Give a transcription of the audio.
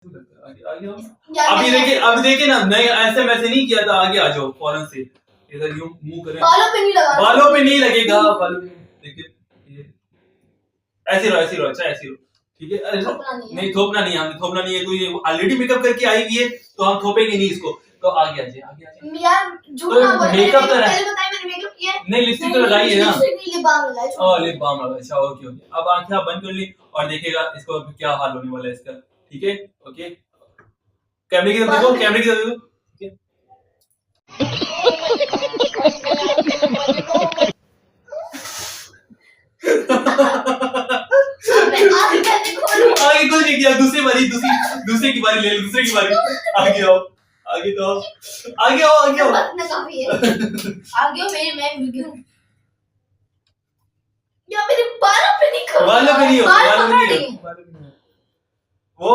आगे आओ। अभी देखिए ना, नहीं ऐसे वैसे नहीं किया था, आगे आ जाओ फौरन से, इधर यूं मुंह करें। बालों पे नहीं लगा, बालों पे नहीं लगेगा, बालों पे देखिए ये ऐसे रहो, अच्छा ऐसे रहो, ठीक है। अरे नहीं थोपना नहीं, हम थोपना नहीं है, कोई ऑलरेडी मेकअप करके आई हुई है तो हम थोपेंगे नहीं इसको। तो आगे आ जाइए यार, झूठ ना बोल, मेकअप करा पहले बताइए मैंने मेकअप किया नहीं, लिपस्टिक तो लगाई है ना, लिप बाम लगाया। ओह लिप बाम लगा, अच्छा ओके ओके। अब आंखें आप बंद कर ली और देखिएगा इसको क्या हाल होने वाला है इसका, ठीक है ओके। कैमरे की तरफ देखो, कैमरे की तरफ देखो, ठीक है। आगे कुछ नहीं किया, दूसरे की बारी ले लो, दूसरे की बारी। आगे आओ, आगे तो आओ, आगे आओ, आगे आओ। काफी है। आगे आओ, मैं वीडियो या मेरे बालों पे नहीं, बालों पे नहीं हो, बाल पकड़ नहीं। वो